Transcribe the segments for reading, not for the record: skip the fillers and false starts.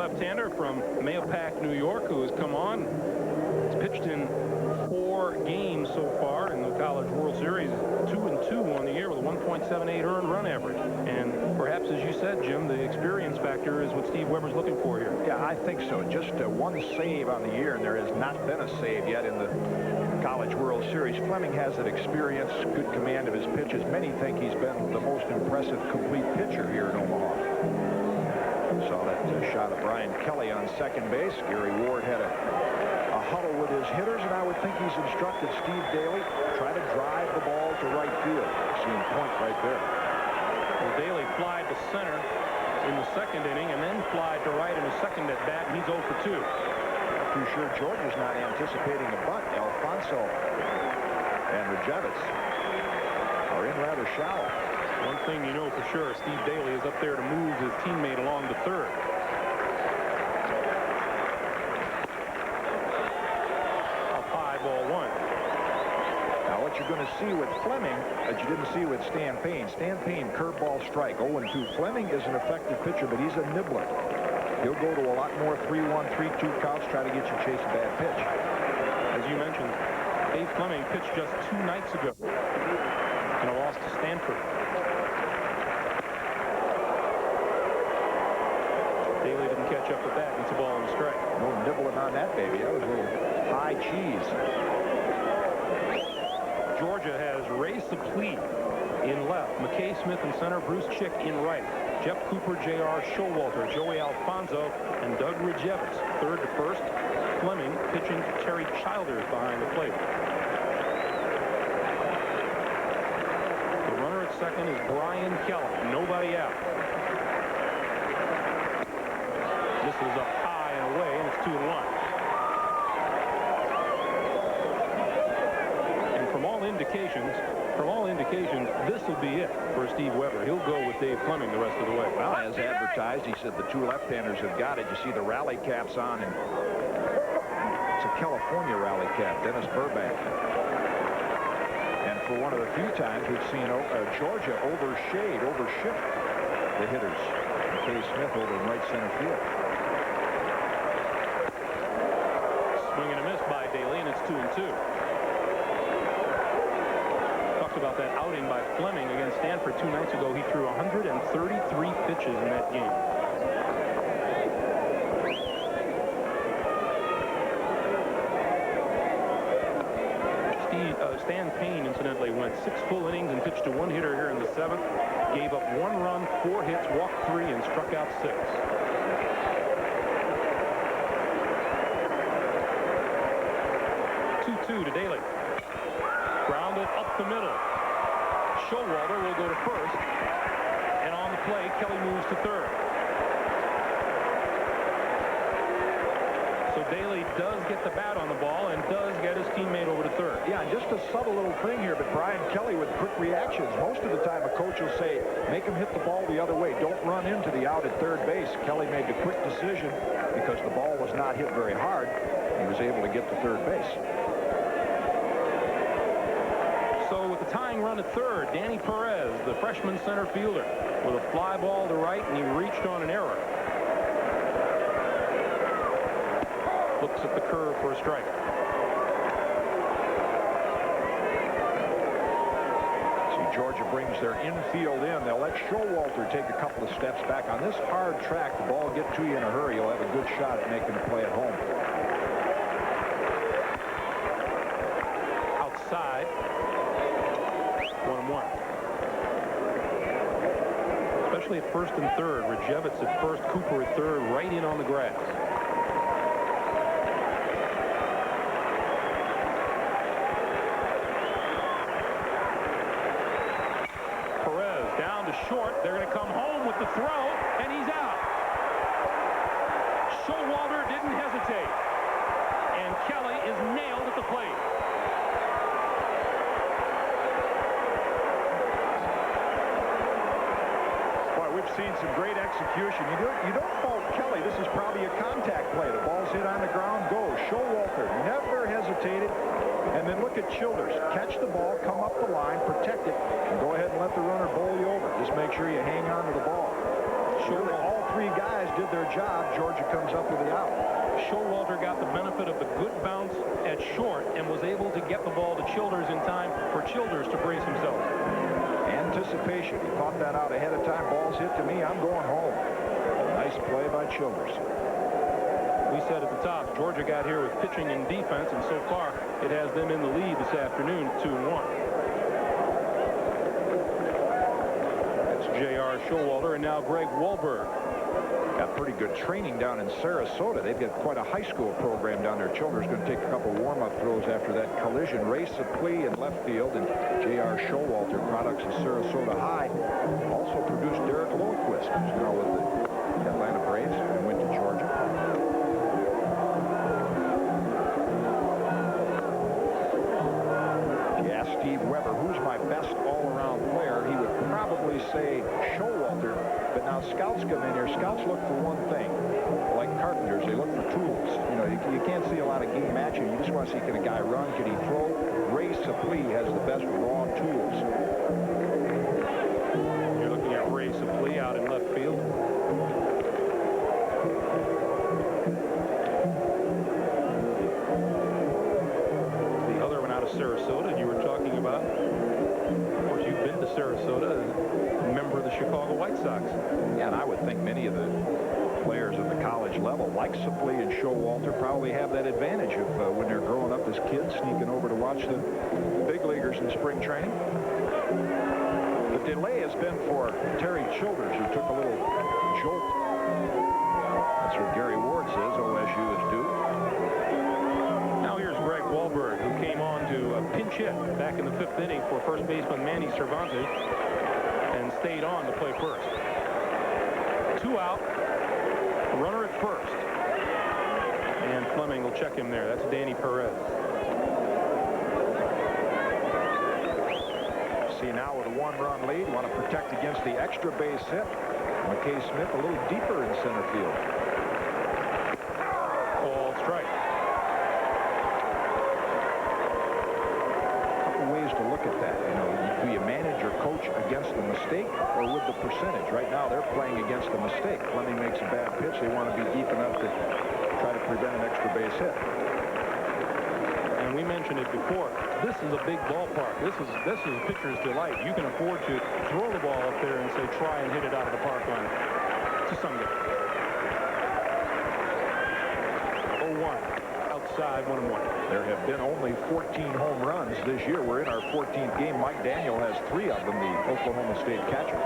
left-hander from Mahopac, New York, who has come on. He's pitched in 4 games so far in the College World Series, 2-2 on the year with a 1.78 earned run average. And perhaps, as you said, Jim, the experience factor is what Steve Weber's looking for here. Yeah, I think so. Just 1 save on the year, and there has not been a save yet in the College World Series. Fleming has that experience, good command of his pitches. Many think he's been the most impressive complete pitcher here in Omaha. Saw that shot of Brian Kelly on second base. Gary Ward had a huddle with his hitters, and I would think he's instructed Steve Daly try to drive the ball to right field. See him point right there. Well, Daly flied to center in the second inning and then flied to right in the second at bat, and he's 0 for 2. Not too sure Georgia's not anticipating a bunt. Alfonso and Rajevitz are in rather shallow. One thing you know for sure, Steve Daly is up there to move his teammate along to third. Up high, ball 1. Now what you're going to see with Fleming that you didn't see with Stan Payne. Stan Payne, curveball strike, 0-2. Fleming is an effective pitcher, but he's a nibbler. He'll go to a lot more 3-1, 3-2 counts, try to get you chase a bad pitch. As you mentioned, Dave Fleming pitched just 2 nights ago in a loss to Stanford. Daly didn't catch up with that. It's a ball and a strike. No nibbling on that baby. That was a little high cheese. Georgia has Ray Suplee in left, McKay Smith in center, Bruce Chick in right, Jeff Cooper, J.R. Showalter, Joey Alfonso, and Doug Rajevitz. Third to first. Fleming pitching to Terry Childers behind the plate. The runner at second is Brian Kelly. Nobody out. This is up high and away, and it's 2-1. And from all indications, this will be it for Steve Weber. He'll go with Dave Fleming the rest of the way. Well, as advertised, he said the 2 left-handers have got it. You see the rally caps on, and it's a California rally cap, Dennis Burbank. And for one of the few times we've seen Georgia overshift the hitters. McKay Smith over in right center field. Swing and a miss by Daly, and it's 2-2. Talked about that outing by Fleming against Stanford 2 nights ago. He threw 133 pitches in that game. Stan Payne, incidentally, went 6 full innings and pitched to 1 hitter here in the 7th. Gave up 1 run, 4 hits, walked 3, and struck out 6. To Daly. Grounded up the middle. Showalter will go to first. And on the play, Kelly moves to third. So Daly does get the bat on the ball and does get his teammate over to third. Yeah, just a subtle little thing here, but Brian Kelly with quick reactions. Most of the time a coach will say, make him hit the ball the other way. Don't run into the out at third base. Kelly made the quick decision because the ball was not hit very hard. He was able to get to third base. So with the tying run at third, Danny Perez, the freshman center fielder, with a fly ball to right, and he reached on an error. Looks at the curve for a strike. See, Georgia brings their infield in. They'll let Showalter take a couple of steps back. On this hard track, the ball will get to you in a hurry. You'll have a good shot at making a play at home. Outside. 1-1. Especially at first and third. Rajevitz at first, Cooper at third, right in on the grass. Perez down to short. They're going to come home with the throw, and he's out. Showalter didn't hesitate. And Kelly is nailed at the plate. Seen some great execution. You don't fault Kelly. This is probably a contact play. The ball's hit on the ground, goes. Showalter never hesitated. And then look at Childers. Catch the ball, come up the line, protect it, and go ahead and let the runner bowl you over. Just make sure you hang on to the ball. Really, all three guys did their job. Georgia comes up with the out. Showalter got the benefit of the good bounce at short and was able to get the ball to Childers in time for Childers to brace himself. Anticipation. He caught that out ahead of time. Ball's hit to me. I'm going home. Nice play by Childers. We said at the top, Georgia got here with pitching and defense, and so far it has them in the lead this afternoon, 2-1. That's J.R. Showalter, and now Greg Wahlberg. Got pretty good training down in Sarasota. They've got quite a high school program down there. Childers going to take a couple warm-up throws after that collision. Race a plea in left field, and J.R. Showalter, products of Sarasota High, also produced Derek Lundquist, who's now with the Atlanta Braves and went to Georgia. Steve Weber, who's my best all-around player, he would probably say Showalter. But now scouts come in here. Scouts look for one thing. Like carpenters, they look for tools. You know, you can't see a lot of game action. You just want to see, can a guy run? Can he throw? Ray Supplee has the best raw tools. You're looking at Ray Supplee out in left field. Sarasota, you were talking about. Of course, you've been to Sarasota, a member of the Chicago White Sox. Yeah, and I would think many of the players at the college level, like Supplee and Showalter, probably have that advantage of when they're growing up as kids, sneaking over to watch the big leaguers in spring training. The delay has been for Terry Childers, who took a little jolt. That's what Gary Ward says OSU is due. Now here's Greg Wahlberg, who came on to pinch hit back in the 5th inning for first baseman Manny Cervantes and stayed on to play first. 2 out, runner at first, and Fleming will check him there. That's Danny Perez. See, now with a 1-run lead, want to protect against the extra base hit. McKay Smith a little deeper in center field. Called strike. Ways to look at that. You know, do you manage or coach against the mistake or with the percentage? Right now they're playing against the mistake. Fleming makes a bad pitch. They want to be deep enough to try to prevent an extra base hit. And we mentioned it before. This is a big ballpark. This is a pitcher's delight. You can afford to throw the ball up there and say try and hit it out of the park on to some guy. 0-1. Outside 1-1. There have been only 14 home runs this year. We're in our 14th game. Mike Daniel has 3 of them, the Oklahoma State catcher.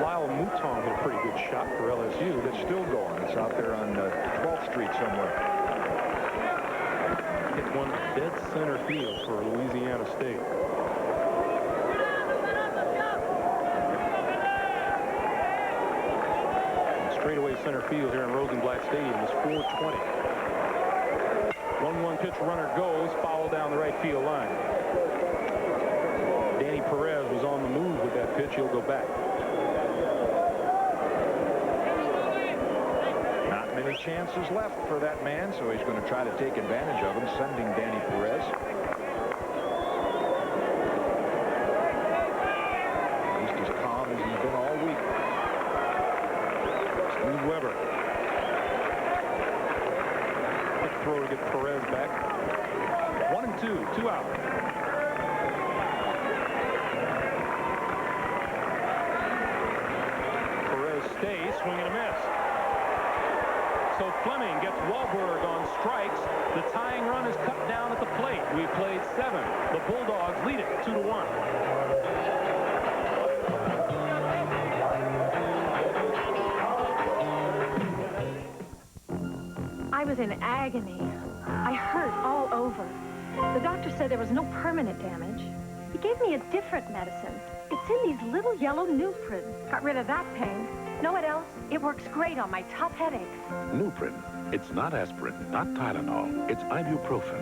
Lyle Mouton hit a pretty good shot for LSU. It's still going. It's out there on 12th Street somewhere. Hit one dead center field for Louisiana State. Straightaway center field here in Rosenblatt Stadium is 420. 1-1 pitch, runner goes, foul down the right field line. Danny Perez was on the move with that pitch. He'll go back. Not many chances left for that man, so he's going to try to take advantage of them, sending Danny Perez. He's as calm as he's been all week. Weber. Quick throw to get Perez back. 1-2, 2 out. Perez stays, swing and a miss. So Fleming gets Wahlberg on strikes. The tying run is cut down at the plate. We've played 7. The Bulldogs lead it 2-1. I was in agony. I hurt all over. The doctor said there was no permanent damage. He gave me a different medicine. It's in these little yellow Nuprin. Got rid of that pain. Know what else? It works great on my tough headaches. Nuprin. It's not aspirin, not Tylenol. It's ibuprofen.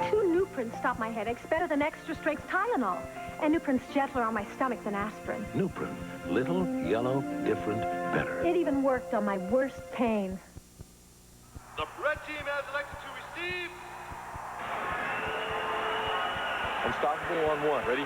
2 Nuprin stop my headaches better than extra strength Tylenol. And Nuprin's gentler on my stomach than aspirin. Nuprin. Little, yellow, different, better. It even worked on my worst pain. The red team has elected to receive. Unstoppable on 1. Ready?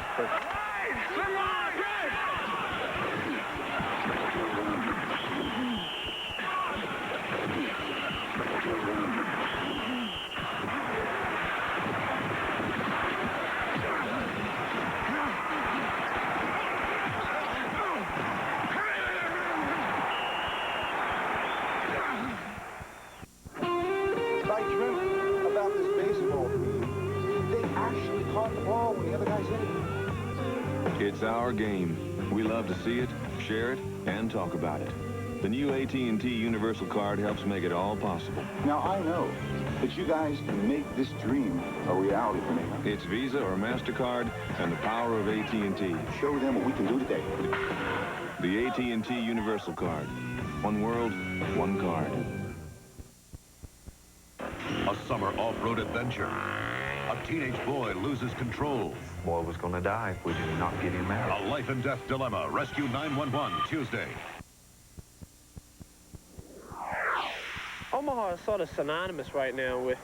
when the other guy's in it. It's our game. We love to see it, share it, and talk about it. The new AT&T Universal Card helps make it all possible. Now, I know that you guys can make this dream a reality for me, huh? It's Visa or MasterCard and the power of AT&T. Show them what we can do today. The AT&T Universal Card. One world, one card. A summer off-road adventure. A teenage boy loses control. Boy was going to die if we did not get him out. A life and death dilemma. Rescue 911 Tuesday. Omaha is sort of synonymous right now with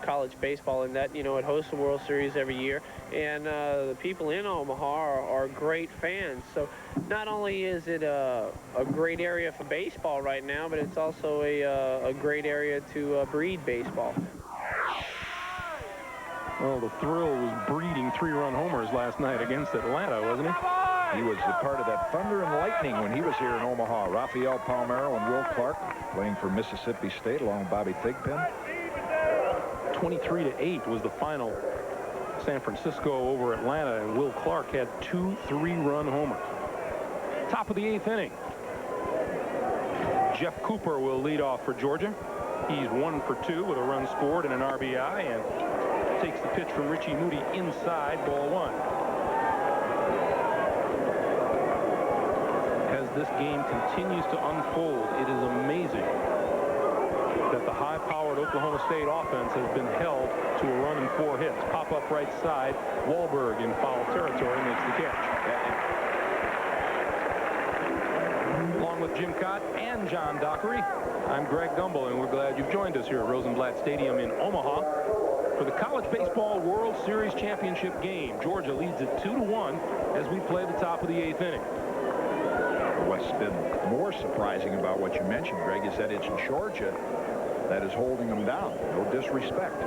college baseball in that, you know, it hosts the World Series every year, and the people in Omaha are great fans. So not only is it a great area for baseball right now, but it's also a great area to breed baseball. Well, the thrill was breeding 3-run homers last night against Atlanta, wasn't he? He was a part of that thunder and lightning when he was here in Omaha. Rafael Palmeiro and Will Clark playing for Mississippi State along with Bobby Thigpen. 23-8 was the final. San Francisco over Atlanta, and Will Clark had 2 3-run homers. Top of the 8th inning. Jeff Cooper will lead off for Georgia. He's 1 for 2 with a run scored and an RBI, and takes the pitch from Richie Moody inside, ball 1. As this game continues to unfold, it is amazing that the high-powered Oklahoma State offense has been held to a run and 4 hits. Pop up right side, Wahlberg in foul territory makes the catch. Along with Jim Kaat and John Dockery, I'm Greg Gumbel, and we're glad you've joined us here at Rosenblatt Stadium in Omaha for the College Baseball World Series Championship game. Georgia leads it 2-1 as we play the top of the 8th inning. What's been more surprising about what you mentioned, Greg, is that it's Georgia that is holding them down. No disrespect.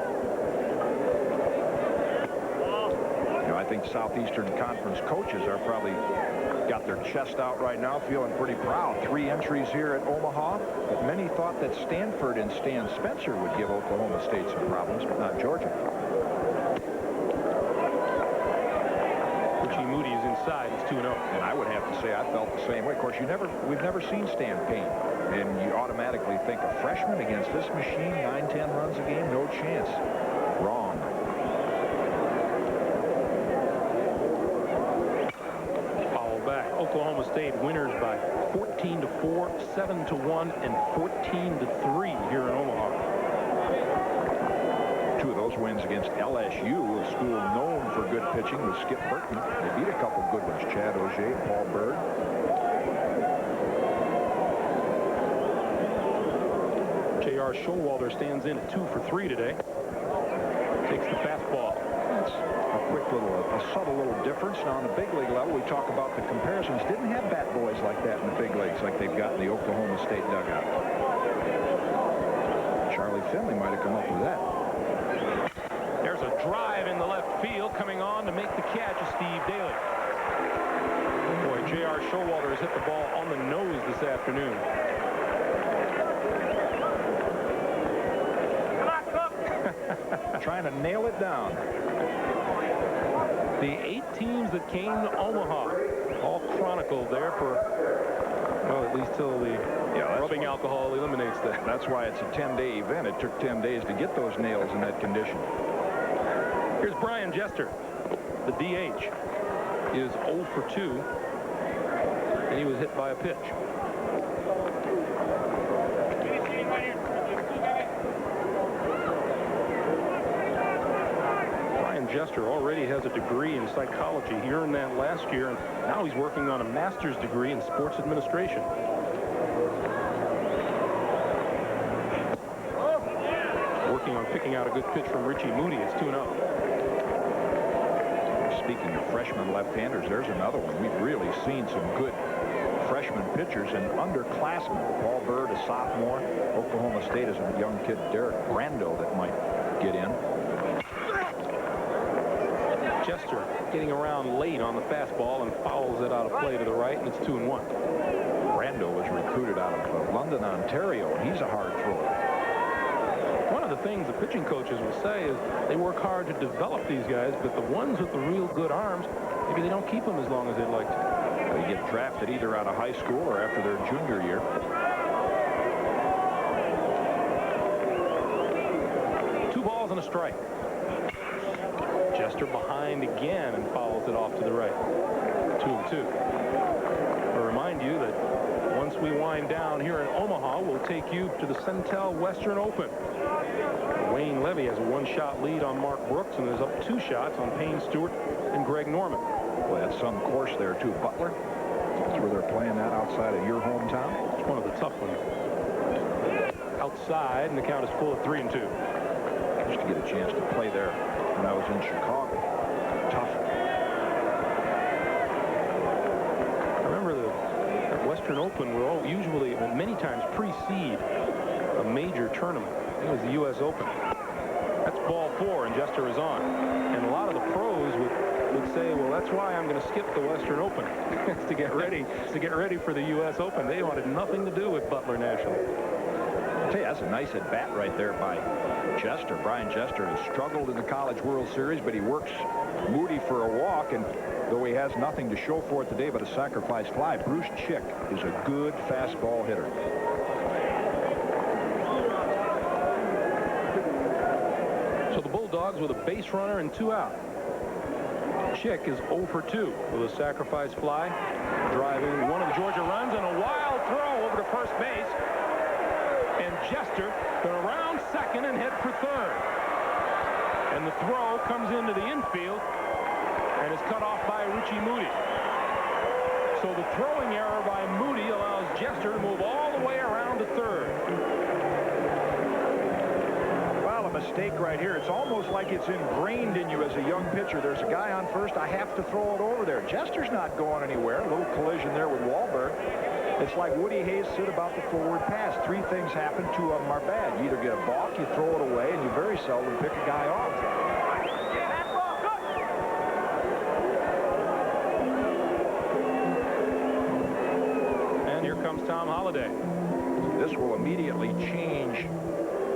You know, I think Southeastern Conference coaches are probably got their chest out right now, feeling pretty proud. 3 entries here at Omaha, but many thought that Stanford and Stan Spencer would give Oklahoma State some problems, but not Georgia. Richie Moody is inside. It's 2-0. And I would have to say I felt the same way. Of course, we've never seen Stan Payne, and you automatically think a freshman against this machine, 9-10 runs a game, no chance. Wrong. Oklahoma State winners by 14-4, 7-1, and 14-3 here in Omaha. 2 of those wins against LSU, a school known for good pitching with Skip Burton. They beat a couple good ones, Chad Auger, Paul Bird. J.R. Showalter stands in at 2 for 3 today. Takes the fastball. That's a quick little, a subtle little difference. Now, on the big league level, we talk about the comparisons. Didn't have bat boys like that in the big leagues like they've got in the Oklahoma State dugout. Charlie Finley might have come up with that. There's a drive in the left field. Coming on to make the catch is Steve Daly. Boy, J.R. Showalter has hit the ball on the nose this afternoon. Trying to nail it down. The 8 teams that came to Omaha, all chronicled there for, well, at least till the rubbing alcohol eliminates that. That's why it's a 10-day event. It took 10 days to get those nails in that condition. Here's Brian Jester. The DH is 0 for 2, and he was hit by a pitch. Jester already has a degree in psychology. He earned that last year, and now he's working on a master's degree in sports administration. Working on picking out a good pitch from Richie Moody. It's 2-0. Speaking of freshman left-handers, there's another one. We've really seen some good freshman pitchers and underclassmen. Paul Bird, a sophomore. Oklahoma State is a young kid, Derek Brando, that might get in. Jester getting around late on the fastball and fouls it out of play to the right, and it's 2-1. Brando was recruited out of London, Ontario, and he's a hard thrower. One of of the things the pitching coaches will say is they work hard to develop these guys, but the ones with the real good arms, maybe they don't keep them as long as they'd like to. They get drafted either out of high school or after their junior year. Two balls and a strike. Jester behind again and fouls it off to the right. 2-2. I'll remind you that once we wind down here in Omaha, we'll take you to the Centel Western Open. Wayne Levy has a one-shot lead on Mark Brooks, and is up 2 shots on Payne Stewart and Greg Norman. Well, that's some course there, too. Butler. That's where they're playing that outside of your hometown. It's one of the tough ones. Outside, and the count is full at 3-2. I used to get a chance to play there when I was in Chicago. Tough. I remember that Western Open will usually, many times, precede a major tournament. It was the U.S. Open. That's ball 4, and Jester is on. And a lot of the pros would say, well, that's why I'm going to skip the Western Open. It's to get ready for the U.S. Open. They wanted nothing to do with Butler nationally. I'll tell you, that's a nice at-bat right there by Jester. Brian Jester has struggled in the College World Series, but he works Moody for a walk, and though he has nothing to show for it today but a sacrifice fly, Bruce Chick is a good fastball hitter. So the Bulldogs with a base runner and 2 out. Chick is 0 for 2 with a sacrifice fly, driving one of the Georgia runs, and a wild throw over to first base. And Jester going to round second and head for third. And the throw comes into the infield and is cut off by Richie Moody. So the throwing error by Moody allows Jester to move all the way around to third. Well, a mistake right here. It's almost like it's ingrained in you as a young pitcher. There's a guy on first. I have to throw it over there. Jester's not going anywhere. A little collision there with Wahlberg. It's like Woody Hayes said about the forward pass. 3 things happen, 2 of them are bad. You either get a balk, you throw it away, and you very seldom pick a guy off. And here comes Tom Holliday. This will immediately change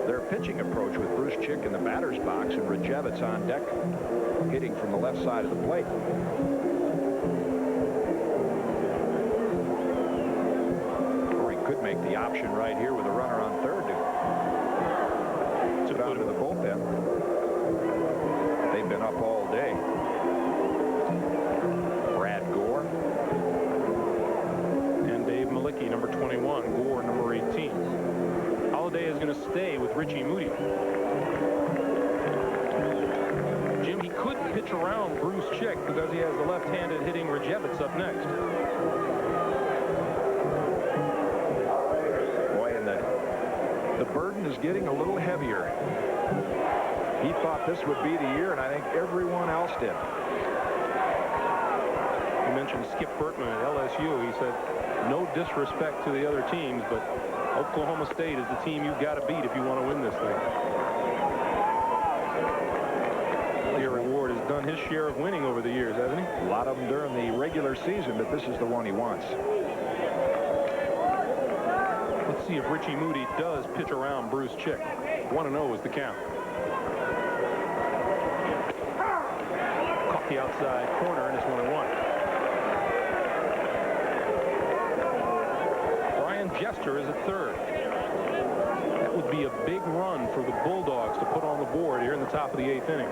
their pitching approach with Bruce Chick in the batter's box and Rajevitz on deck hitting from the left side of the plate. Could make the option right here with a runner on third to down to the bullpen. They've been up all day. Brad Gore and Dave Malicki, number 21. Gore, number 18. Holliday is going to stay with Richie Moody. Jim, he could pitch around Bruce Chick because he has the left-handed hitting Rajevitz up next. The burden is getting a little heavier. He thought this would be the year, and I think everyone else did. You mentioned Skip Bertman at LSU. He said, no disrespect to the other teams, but Oklahoma State is the team you've got to beat if you want to win this thing. Jerry Ward has done his share of winning over the years, hasn't he? A lot of them during the regular season, but this is the one he wants. Let's see if Richie Moody does pitch around Bruce Chick. 1-0 is the count. Caught the outside corner, and it's 1-1. Brian Jester is at third. That would be a big run for the Bulldogs to put on the board here in the top of the 8th inning.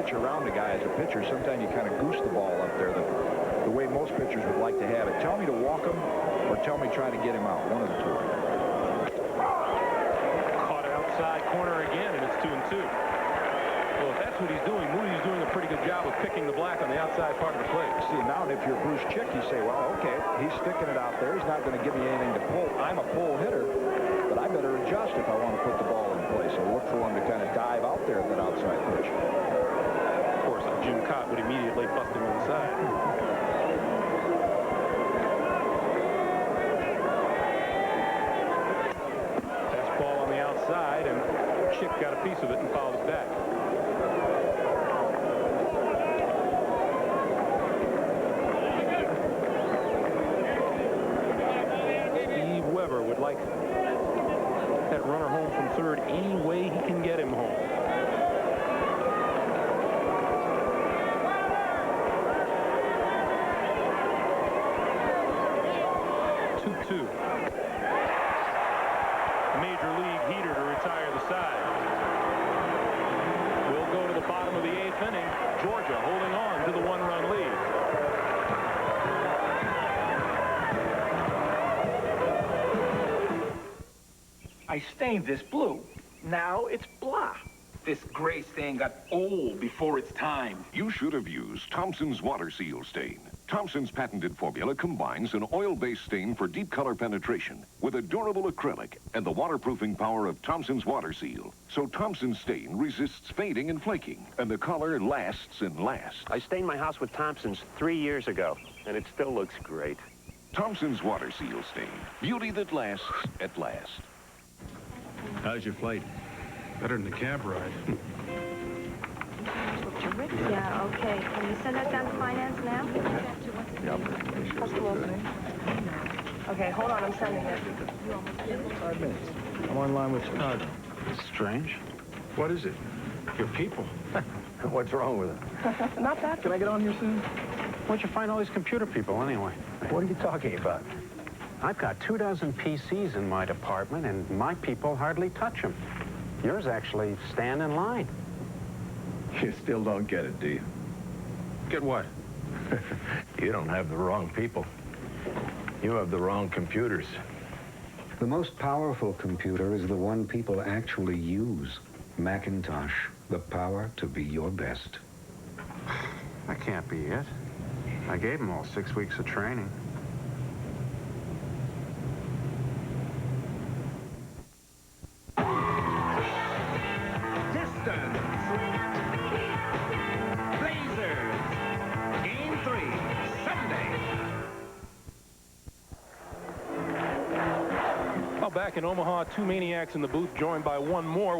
Around a guy as a pitcher, sometimes you kind of goose the ball up there the way most pitchers would like to have it. Tell me to walk him or tell me try to get him out. One of the 2. Caught outside corner again, and it's 2-2. Well, if that's what he's doing, Moody's doing a pretty good job of picking the black on the outside part of the plate. See, now if you're Bruce Chick, you say, well, okay, he's sticking it out there. He's not going to give me anything to pull. I'm a pull hitter, but I better adjust if I want to put the ball in place. So look for him to kind of dive out there at that outside pitch. Jim Kaat would immediately bust him inside. Fastball on the outside, and Chick got a piece of it and fouled it back. Would like that runner home from third any way he can get him home. Two. Major league heater to retire the side. We'll go to the bottom of the 8th inning. Georgia holding on to the 1-run lead. I stained this blue. Now it's blah. This gray stain got old before its time. You should have used Thompson's Water Seal Stain. Thompson's patented formula combines an oil-based stain for deep color penetration with a durable acrylic and the waterproofing power of Thompson's Water Seal. So Thompson's stain resists fading and flaking, and the color lasts and lasts. I stained my house with Thompson's 3 years ago, and it still looks great. Thompson's Water Seal Stain. Beauty that lasts at last. How's your flight? Better than the cab ride. Yeah, okay. Can you send that down to finance now? Yep. Possible opening. Okay, hold on. I'm sending it. 5 minutes. I'm online with Chicago. Strange. What is it? Your people. What's wrong with them? Not that. Can I get on here soon? Where'd you find all these computer people anyway? What are you talking about? I've got 24 PCs in my department, and my people hardly touch them. Yours actually stand in line. You still don't get it, do you? Get what? You don't have the wrong people. You have the wrong computers. The most powerful computer is the one people actually use. Macintosh, the power to be your best. That can't be it. I gave them all 6 weeks of training. Back in Omaha, 2 maniacs in the booth, joined by one more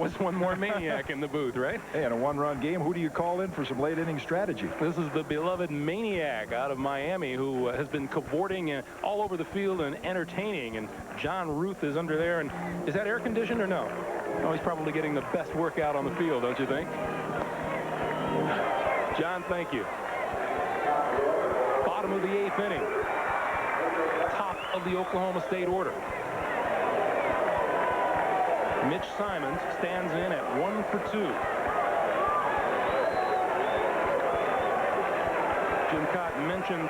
maniac in the booth, right? Hey, in a 1-run game, who do you call in for some late inning strategy? This is the beloved maniac out of Miami who has been cavorting all over the field and entertaining. And John Ruth is under there. And is that air conditioned or no? Oh, he's probably getting the best workout on the field, don't you think? John, thank you. Bottom of the 8th inning. Top of the Oklahoma State order. Mitch Simons stands in at 1 for 2. Jim Kaat mentioned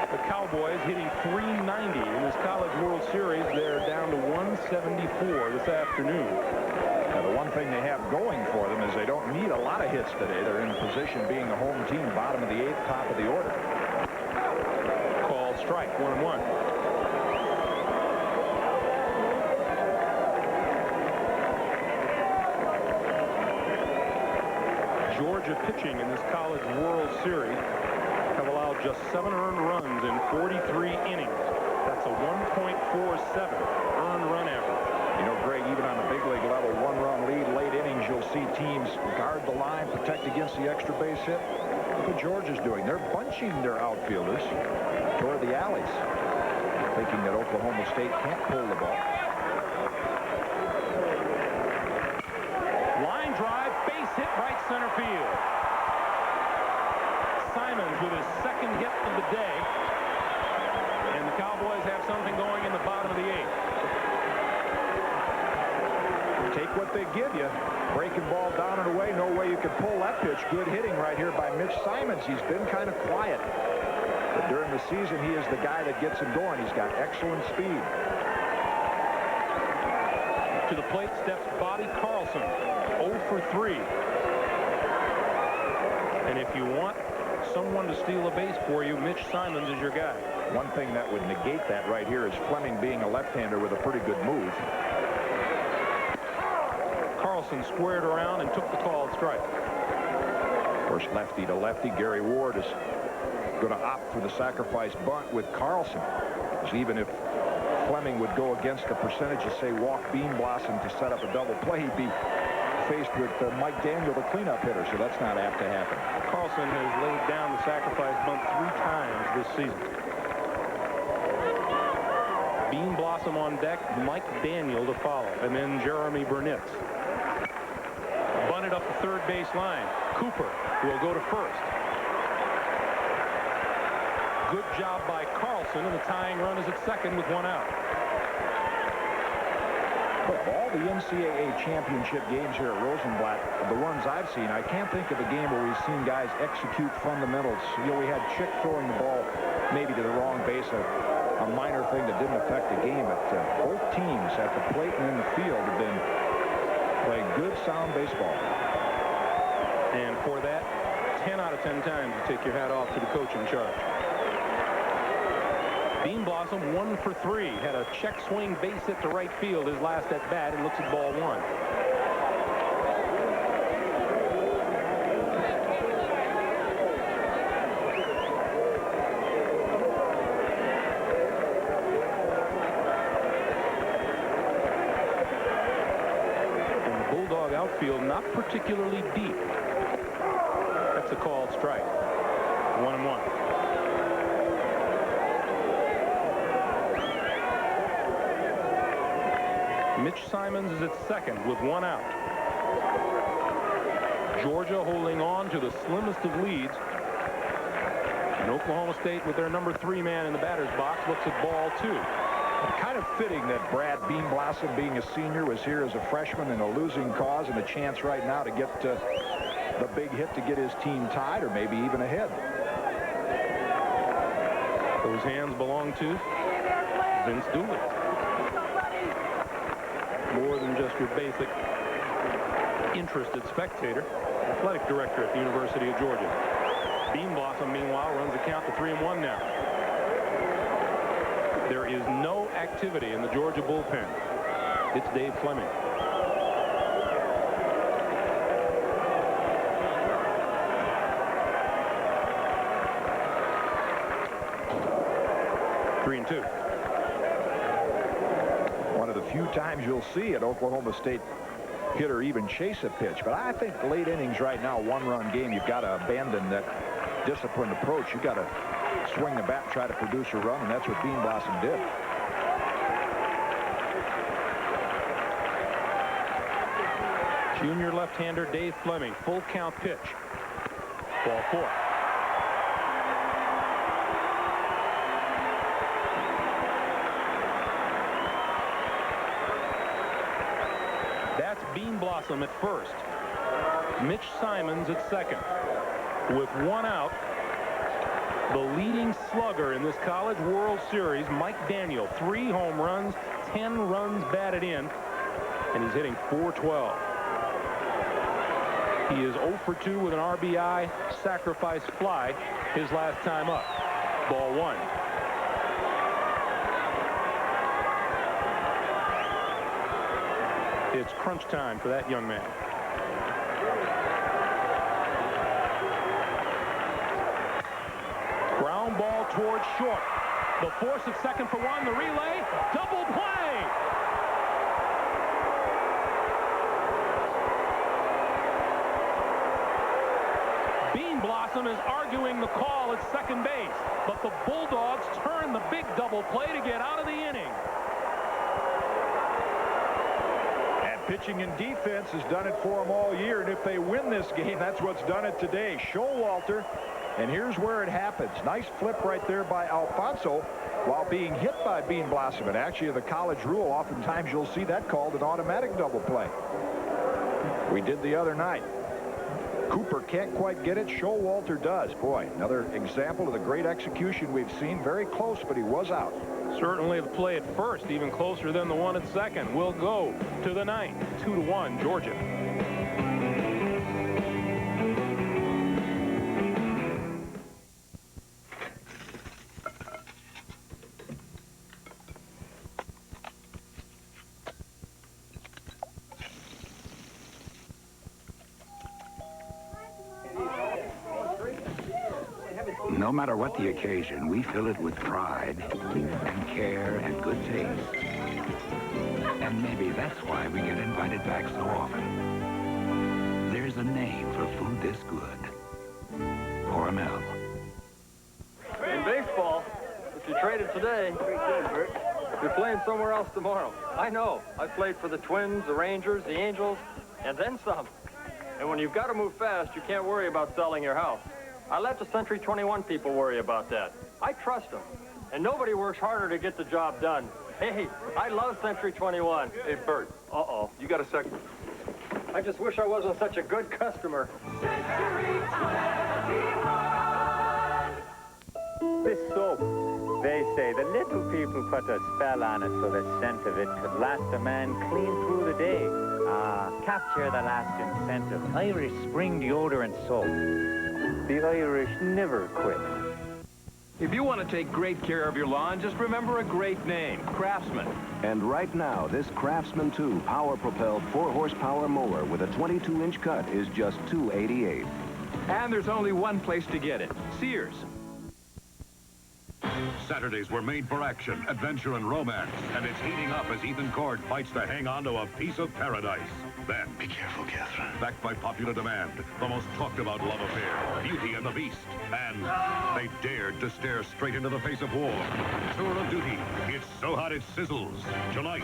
the Cowboys hitting .390 in this College World Series. They're down to 174 this afternoon. Now, the one thing they have going for them is they don't need a lot of hits today. They're in position being the home team, bottom of the 8th, top of the order. Called strike, 1-1. Georgia pitching in this College World Series have allowed just 7 earned runs in 43 innings. That's a 1.47 earned run average. You know, Greg, even on the big league level, 1-run lead, late innings, you'll see teams guard the line, protect against the extra base hit. Look what Georgia's doing. They're bunching their outfielders toward the alleys, thinking that Oklahoma State can't pull the ball. Line drive, base hit, right center field. Simons with his second hit of the day. And the Cowboys have something going in the bottom of the 8th. Take what they give you. Breaking ball down and away. No way you can pull that pitch. Good hitting right here by Mitch Simons. He's been kind of quiet. But during the season, he is the guy that gets him going. He's got excellent speed. To the plate steps Bobby Carlson. 0 for 3. And if you want someone to steal a base for you, Mitch Simons is your guy. One thing that would negate that right here is Fleming being a left-hander with a pretty good move. Carlson squared around and took the called strike. course, lefty to lefty. Gary Ward is going to opt for the sacrifice bunt with Carlson. Because even if Fleming would go against the percentage of, say, walk Bean Blossom to set up a double play, he'd be faced with Mike Daniel, the cleanup hitter, so that's not apt to happen. Carlson has laid down the sacrifice bunt 3 times this season. Bean Blossom on deck, Mike Daniel to follow, and then Jeremy Burnitz. Bunted up the third base line. Cooper will go to first. Good job by Carlson, and the tying run is at second with 1 out. Of all the NCAA championship games here at Rosenblatt, the ones I've seen, I can't think of a game where we've seen guys execute fundamentals. You know, we had Chick throwing the ball maybe to the wrong base, a minor thing that didn't affect the game, but both teams at the plate and in the field have been playing good, sound baseball. And for that, 10 out of 10 times you take your hat off to the coach in charge. Bean Blossom 1 for 3. Had a check swing base hit to right field his last at bat and looks at ball 1. And the Bulldog outfield not particularly deep. That's a called strike. 1-1. Mitch Simons is at second with 1 out. Georgia holding on to the slimmest of leads. And Oklahoma State with their number 3 man in the batter's box looks at ball 2. Kind of fitting that Brad Bean Blossom, being a senior, was here as a freshman in a losing cause and a chance right now to get the big hit to get his team tied or maybe even ahead. Those hands belong to Vince Dooley. More than just your basic interested spectator, athletic director at the University of Georgia. Bean Blossom, meanwhile, runs the count to 3-1 now. There is no activity in the Georgia bullpen. It's Dave Fleming. Three and 2. One of the few times you'll see an Oklahoma State hitter even chase a pitch. But I think late innings right now, 1-run game, you've got to abandon that disciplined approach. You've got to swing the bat, try to produce a run, and that's what Bean Blossom did. Junior left-hander Dave Fleming, full count pitch. Ball 4. That's Bean Blossom at first. Mitch Simons at second. With 1 out, the leading slugger in this College World Series, Mike Daniel, 3 home runs, 10 runs batted in, and he's hitting .412. He is 0 for 2 with an RBI sacrifice fly his last time up. Ball 1. It's crunch time for that young man. Ground ball towards short. The force at second for 1. The relay. Double play. Bean Blossom is arguing the call at second base, but the Bulldogs turn the big double play to get out of the inning. Pitching and defense has done it for them all year, and if they win this game, that's what's done it today. Showalter, and here's where it happens. Nice flip right there by Alfonso while being hit by Bean Blossom. And actually, the college rule, oftentimes you'll see that called an automatic double play. We did the other night. Cooper can't quite get it. Showalter does. Boy, another example of the great execution we've seen. Very close, but he was out. Certainly the play at first, even closer than the one at second, will go to the ninth. 2-1, Georgia. No matter what the occasion, we fill it with pride and care and good taste. And maybe that's why we get invited back so often. There's a name for food this good. Hormel. In baseball, if you traded today, you're playing somewhere else tomorrow. I know. I played for the Twins, the Rangers, the Angels, and then some. And when you've got to move fast, you can't worry about selling your house. I let the Century 21 people worry about that. I trust them. And nobody works harder to get the job done. Hey, I love Century 21. Hey, Bert. Uh-oh. You got a second? I just wish I wasn't such a good customer. Century 21. This soap, they say the little people put a spell on it so the scent of it could last a man clean through the day. Capture the lasting scent of Irish spring deodorant soap. The Irish never quit. If you want to take great care of your lawn, just remember a great name, Craftsman. And right now, this Craftsman 2 power-propelled 4-horsepower mower with a 22-inch cut is just $288. And there's only one place to get it, Sears. Saturdays were made for action, adventure, and romance, and it's heating up as Ethan Cord fights to hang on to a piece of paradise. Then, be careful, Catherine. Backed by popular demand, the most talked-about love affair, Beauty and the Beast, and they dared to stare straight into the face of war. Tour of Duty. It's so hot it sizzles. Tonight.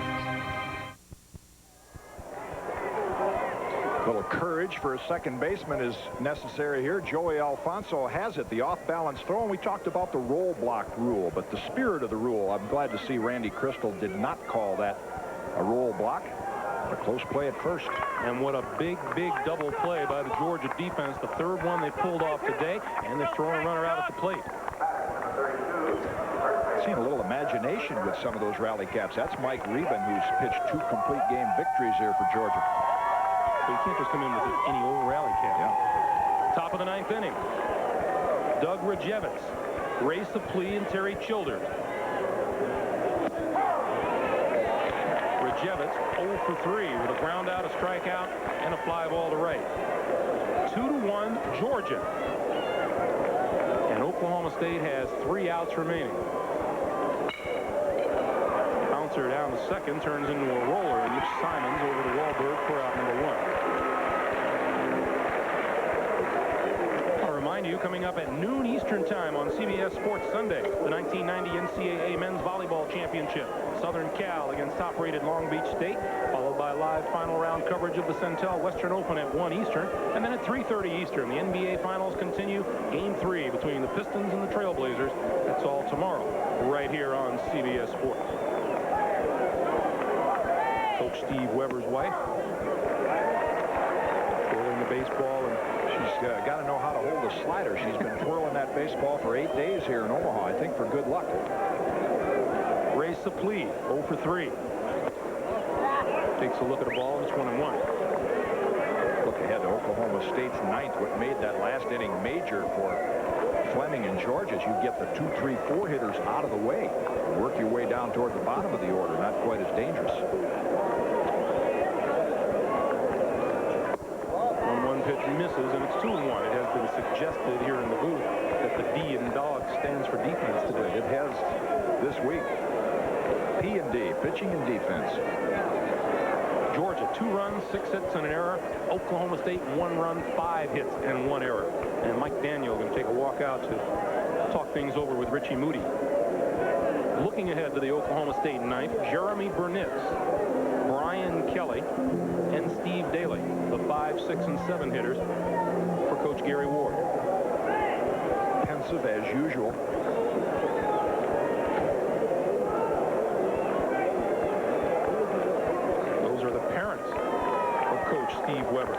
A little courage for a second baseman is necessary here. Joey Alfonso has it, the off-balance throw, and we talked about the roll block rule, but the spirit of the rule, I'm glad to see Randy Crystal did not call that a roll block. A close play at first. And what a big, big double play by the Georgia defense. The third one they pulled off today, and they're throwing a runner out at the plate. Seen a little imagination with some of those rally caps. That's Mike Reben, who's pitched 2 complete game victories here for Georgia. So you can't just come in with any old rally cap. Yeah. Top of the 9th inning. Doug Rajevitz, Ray Supplee, and Terry Childers. Rajevitz 0 for 3 with a ground out, a strikeout, and a fly ball to right. 2-1 Georgia. And Oklahoma State has 3 outs remaining. Bouncer down the second turns into a roller, and Mitch Simons over to Wahlberg for out number 1. Remind you, coming up at noon Eastern time on CBS Sports Sunday, the 1990 NCAA Men's Volleyball Championship. Southern Cal against top-rated Long Beach State, followed by live final round coverage of the Centel Western Open at 1 Eastern, and then at 3:30 Eastern, the NBA Finals continue. Game 3 between the Pistons and the Trailblazers. That's all tomorrow, right here on CBS Sports. Coach Steve Weber's wife, twirling the baseball, and she's got to know how to hold a slider. She's been twirling that baseball for 8 days here in Omaha, I think for good luck. Ray Supplee, 0 for 3. Takes a look at the ball, and it's 1-1. Look ahead to Oklahoma State's 9th. What made that last inning major for Fleming and Georgia is you get the 2, 3, 4 hitters out of the way. Work your way down toward the bottom of the order. Not quite as dangerous. 1-1 pitch misses, and it's 2-1. It has been suggested here in the booth that the D in dog stands for defense today. It has this week. P&D, pitching and defense. Georgia, 2 runs, 6 hits, and an error. Oklahoma State, 1 run, 5 hits, and 1 error. And Mike Daniel going to take a walk out to talk things over with Richie Moody. Looking ahead to the Oklahoma State 9th, Jeremy Burnitz, Brian Kelly, and Steve Daly, the 5, 6, and 7 hitters for Coach Gary Ward. Pensive as usual. Those are the parents of Coach Steve Weber.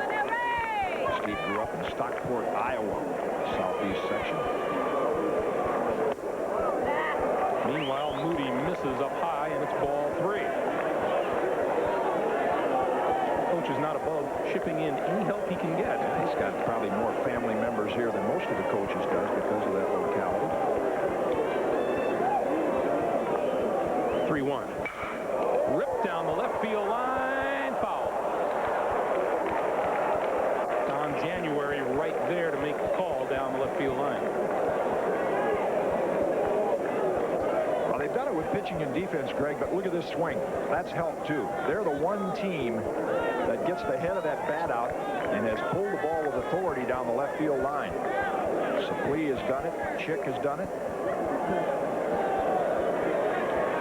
Steve grew up in Stockport, Iowa, southeast section. Meanwhile, Moody misses up high, and it's ball 3. Coach is not above shipping in any help he can get. He's got probably more family members here than most of the coaches does because of that locality. 3-1. Ripped down the left field line, foul. Don January right there to make the call down the left field line. they've done it with pitching and defense, Greg, but look at this swing. That's helped, too. They're the one team that gets the head of that bat out and has pulled the ball with authority down the left field line. Suplee has done it. Chick has done it.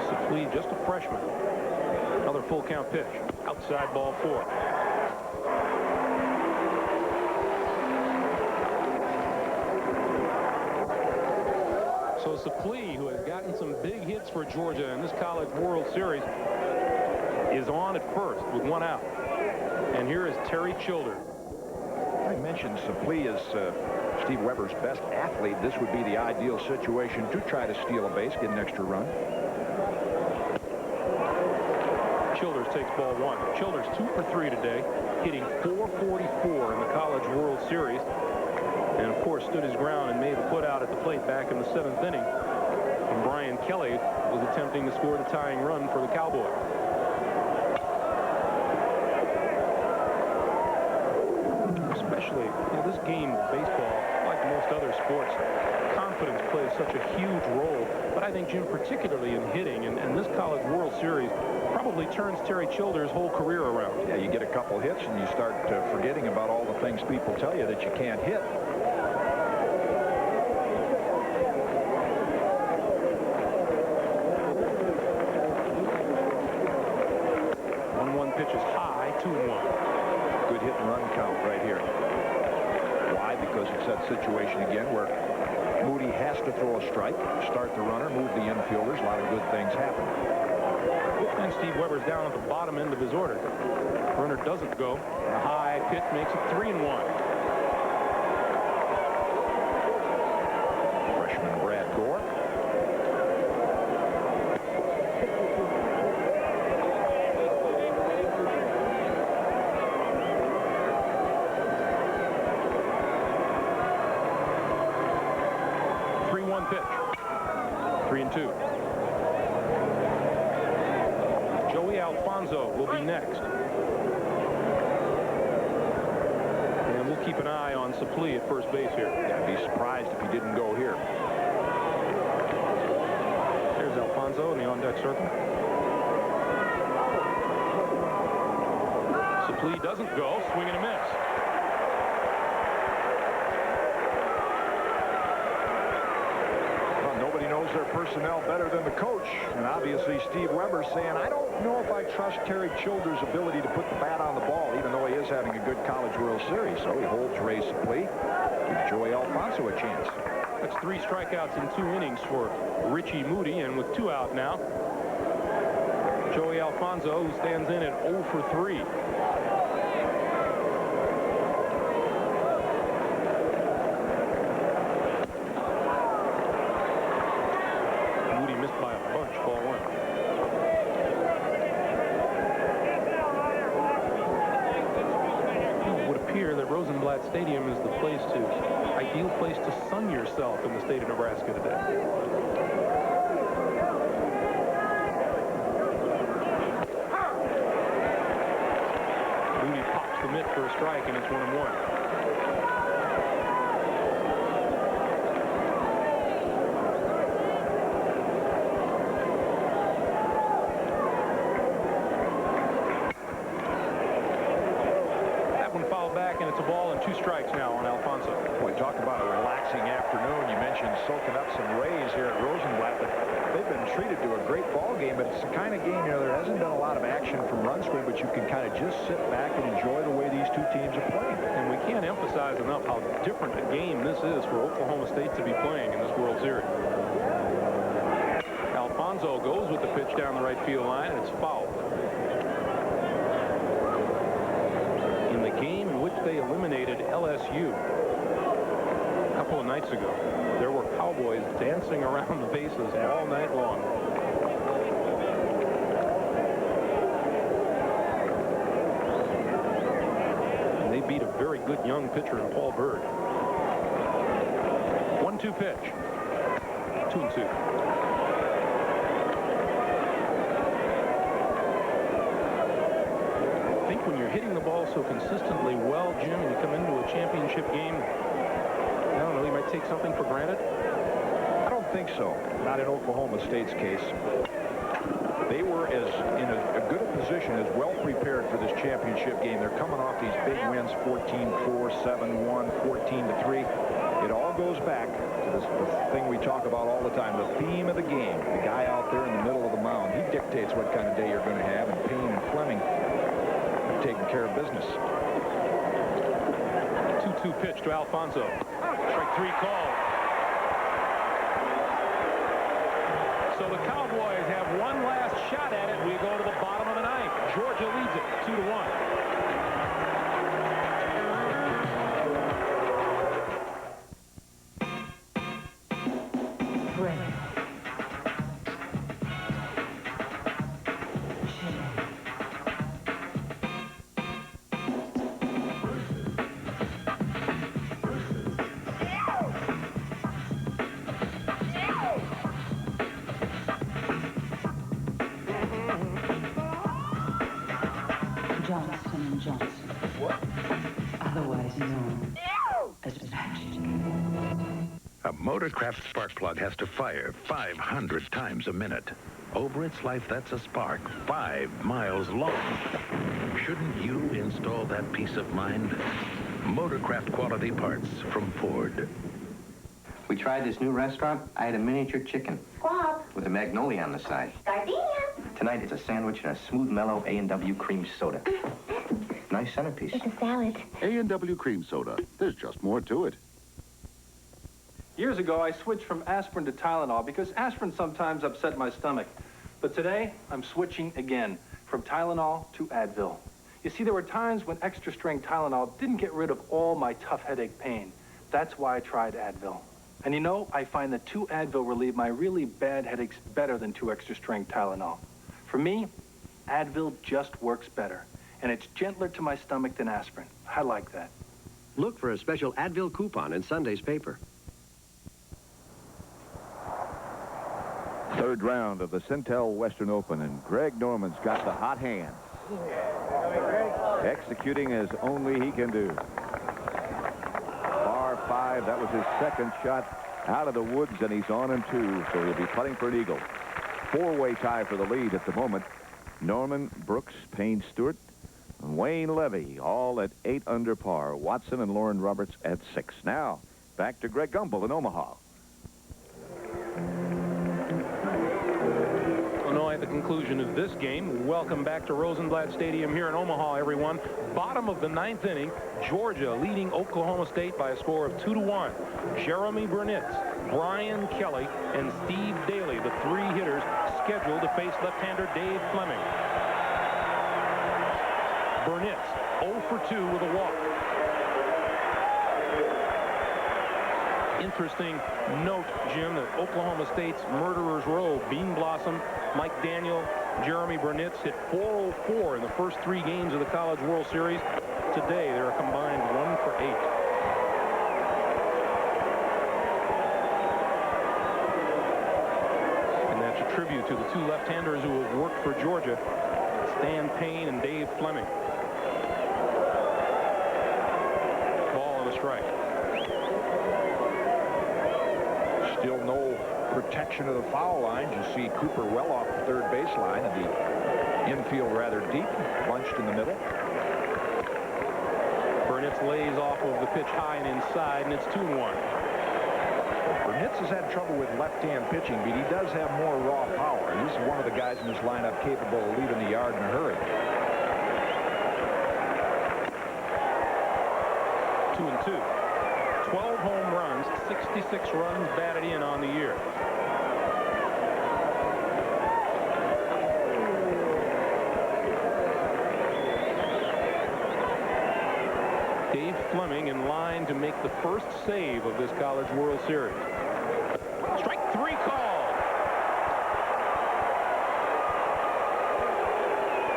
Suplee, just a freshman. Another full count pitch. Outside ball 4. So Suplee, who has gotten some big hits for Georgia in this College World Series, is on at first with 1 out. And here is Terry Childer. I mentioned Suplee is Steve Weber's best athlete. This would be the ideal situation to try to steal a base, get an extra run. Childers takes ball 1. Childers 2 for 3 today, hitting .444 in the College World Series. And, of course, stood his ground and made the put out at the plate back in the 7th inning. And Brian Kelly was attempting to score the tying run for the Cowboys. Especially, this game of baseball, like most other sports, confidence plays such a huge role. But I think, Jim, particularly in hitting, and this College World Series probably turns Terry Childers' whole career around. Yeah, you get a couple hits and you start forgetting about all the things people tell you that you can't hit. Pitch is high, 2-1. Good hit and run count right here. Why? Because it's that situation again where Moody has to throw a strike, start the runner, move the infielders. A lot of good things happen. And Steve Weber's down at the bottom end of his order. Runner doesn't go. A high pitch makes it 3-1. Freshman Brad Gore. Pitch. 3-2. Joey Alfonso will be next. And we'll keep an eye on Suplee at first base here. Yeah, I'd be surprised if he didn't go here. There's Alfonso in the on-deck circle. Suplee doesn't go. Swing and a miss. Knows their personnel better than the coach, and obviously Steve Weber's saying, I don't know if I trust Terry Childers' ability to put the bat on the ball, even though he is having a good College World Series. So he holds Ray Suplee, gives Joey Alfonso a chance. That's 3 strikeouts in 2 innings for Richie Moody, and with 2 out now, Joey Alfonso, who stands in at 0 for 3. Stadium is the ideal place to sun yourself in the state of Nebraska today. Moody pops the mitt for a strike, and it's 1-1. And it's a ball and 2 strikes now on Alfonso. Boy, talk about a relaxing afternoon. You mentioned soaking up some rays here at Rosenblatt, but they've been treated to a great ball game, but it's the kind of game, there hasn't been a lot of action from run scoring, but you can kind of just sit back and enjoy the way these 2 teams are playing. And we can't emphasize enough how different a game this is for Oklahoma State to be playing in this World Series. Alfonso goes with the pitch down the right field line, and it's fouled. In the game in which they eliminated LSU a couple of nights ago, there were Cowboys dancing around the bases all night long. And they beat a very good young pitcher in Paul Byrd. 1-2 pitch. 2-2. When you're hitting the ball so consistently well, Jim, and you come into a championship game, I don't know, you might take something for granted. I don't don't think so. Not in Oklahoma State's case. They were in a good a position, as well prepared for this championship game. They're coming off these big wins, 14-4, 7-1, 14-3. It all goes back to this thing we talk about all the time, the theme of the game. The guy out there in the middle of the mound, he dictates what kind of day you're going to have, and Payne and Fleming have taken care of business. 2-2 pitch to Alfonso. Strike 3 called. So the Cowboys have one last shot at it. We go to the bottom of the ninth. Georgia leads it 2-1. Johnson & Johnson. What? Otherwise known as Matched. A Motorcraft spark plug has to fire 500 times a minute. Over its life, that's a spark 5 miles long. Shouldn't you install that peace of mind? Motorcraft quality parts from Ford. We tried this new restaurant. I had a miniature chicken. Squab. With a magnolia on the side. Gardenia. Tonight, it's a sandwich and a smooth, mellow A&W cream soda. Nice centerpiece. It's a salad. A&W cream soda. There's just more to it. Years ago, I switched from aspirin to Tylenol because aspirin sometimes upset my stomach. But today, I'm switching again, from Tylenol to Advil. You see, there were times when extra-strength Tylenol didn't get rid of all my tough headache pain. That's why I tried Advil. And you know, I find that 2 Advil relieve my really bad headaches better than 2 extra-strength Tylenol. For me, Advil just works better, and it's gentler to my stomach than aspirin. I like that. Look for a special Advil coupon in Sunday's paper. Third round of the Centel Western Open, and Greg Norman's got the hot hand. Executing as only he can do. Par 5, that was his second shot out of the woods, and he's on in 2, so he'll be putting for an eagle. 4-way tie for the lead at the moment. Norman, Brooks, Payne Stewart, and Wayne Levy, all at 8 under par. Watson and Lauren Roberts at 6. Now, back to Greg Gumbel in Omaha. Illinois at the conclusion of this game. Welcome back to Rosenblatt Stadium here in Omaha, everyone. Bottom of the 9th inning, Georgia leading Oklahoma State by a score of 2-1. Jeremy Burnitz, Brian Kelly, and Steve Daly, the 3 hitters scheduled to face left-hander Dave Fleming. Burnitz 0 for 2 with a walk. Interesting note, Jim, that Oklahoma State's Murderers Row, Bean Blossom, Mike Daniel, Jeremy Burnitz hit .404 in the first 3 games of the College World Series. Today, they're a combined 1 for 8. And that's a tribute to the 2 left-handers who have worked for Georgia, Stan Payne and Dave Fleming. Ball and a strike. Still no protection of the foul lines. You see Cooper well off the third baseline, and the infield rather deep, bunched in the middle. Burnitz lays off of the pitch high and inside, and it's 2-1. Burnitz has had trouble with left-hand pitching, but he does have more raw power. He's one of the guys in this lineup capable of leaving the yard in a hurry. 2-2. 12 home runs, 66 runs batted in on the year. Dave Fleming in line to make the first save of this College World Series. Strike 3 called.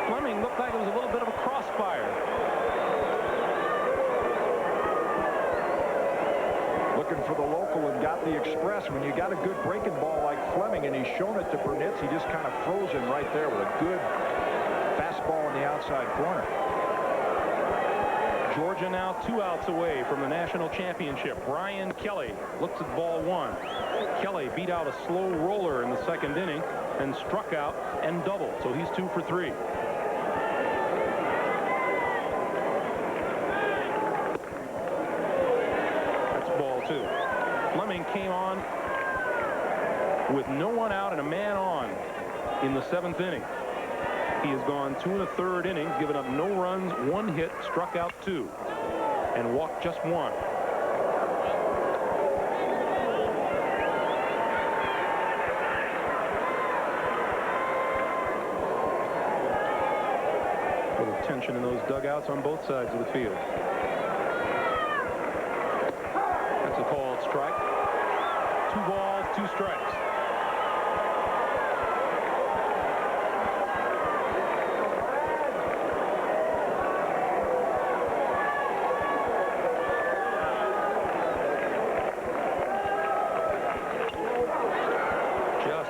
Fleming looked like it was a little bit of a crossfire. Looking for the local and got the express. When you got a good breaking ball like Fleming, and he's shown it to Burnitz, he just kind of froze him right there with a good fastball in the outside corner. Georgia now 2 outs away from the national championship. Brian Kelly looks at ball 1. Kelly beat out a slow roller in the 2nd inning and struck out and doubled, so he's 2 for 3. That's ball 2. Fleming came on with no one out and a man on in the 7th inning. He has gone 2 1/3 innings, given up no runs, 1 hit, struck out 2, and walked just 1. A little tension in those dugouts on both sides of the field. That's a called strike. 2 balls, 2 strikes.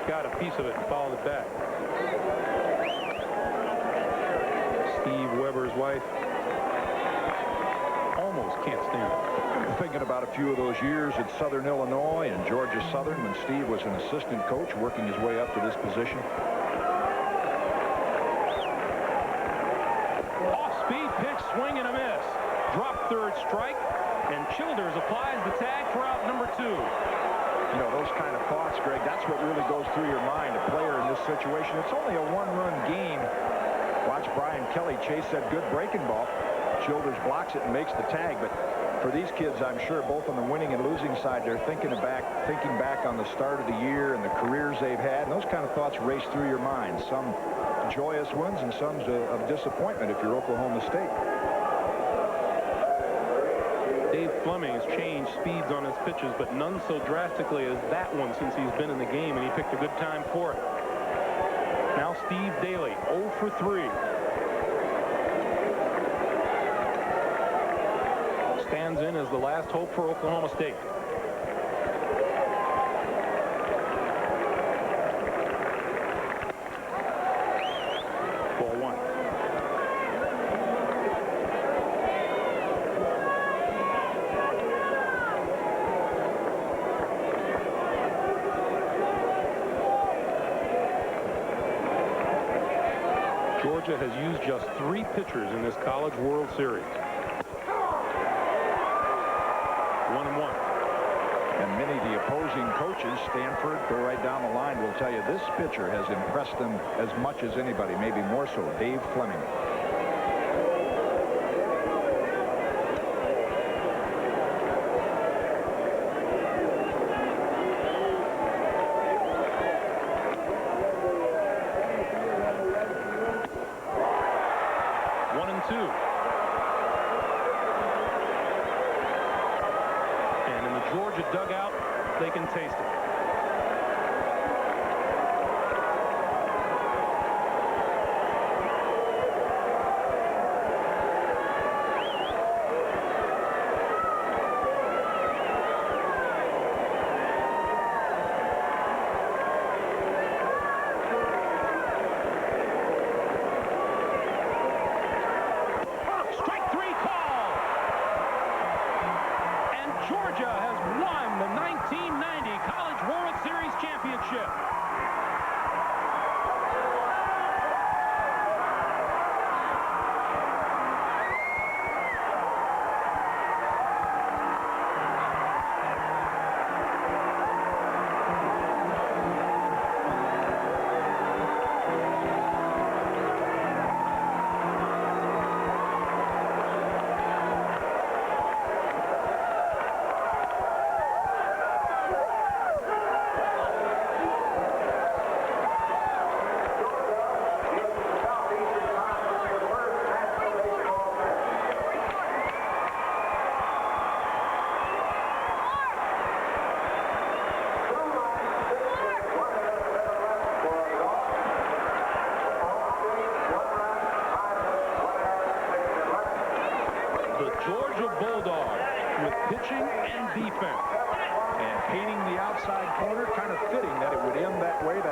Got a piece of it and fouled it back. Steve Weber's wife almost can't stand it. Thinking about a few of those years at Southern Illinois and Georgia Southern when Steve was an assistant coach working his way up to this position. Off-speed pitch, swing and a miss. Drop 3rd strike, and Childers applies the tag for out number 2. You know, those kind of thoughts, Greg, that's what really goes through your mind, a player in this situation. It's only a 1-run game. Watch Brian Kelly chase that good breaking ball. Childers blocks it and makes the tag. But for these kids, I'm sure, both on the winning and losing side, they're thinking back on the start of the year and the careers they've had. And those kind of thoughts race through your mind. Some joyous ones and some of disappointment if you're Oklahoma State. Dave Fleming has changed speeds on his pitches, but none so drastically as that one since he's been in the game, and he picked a good time for it. Now Steve Daly, 0 for 3. Stands in as the last hope for Oklahoma State. Ball 1. Georgia has used just 3 pitchers in this College World Series. 1-1. And many of the opposing coaches, Stanford, go right down the line, will tell you this pitcher has impressed them as much as anybody, maybe more so, Dave Fleming. Georgia dugout, they can taste it. Strike 3 call. And Georgia has won the 1990 College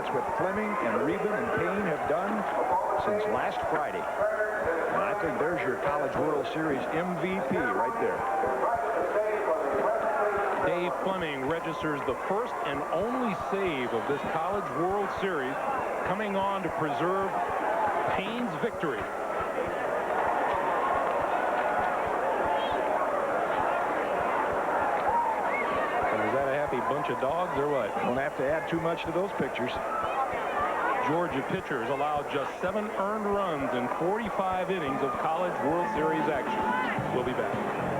That's what Fleming and Reben and Payne have done since last Friday. And I think there's your College World Series MVP right there. Dave Fleming registers the first and only save of this College World Series, coming on to preserve Payne's victory. And is that a happy bunch of dogs or what? Don't have to add too much to those pictures. Georgia pitchers allowed just 7 earned runs in 45 innings of College World Series action. We'll be back.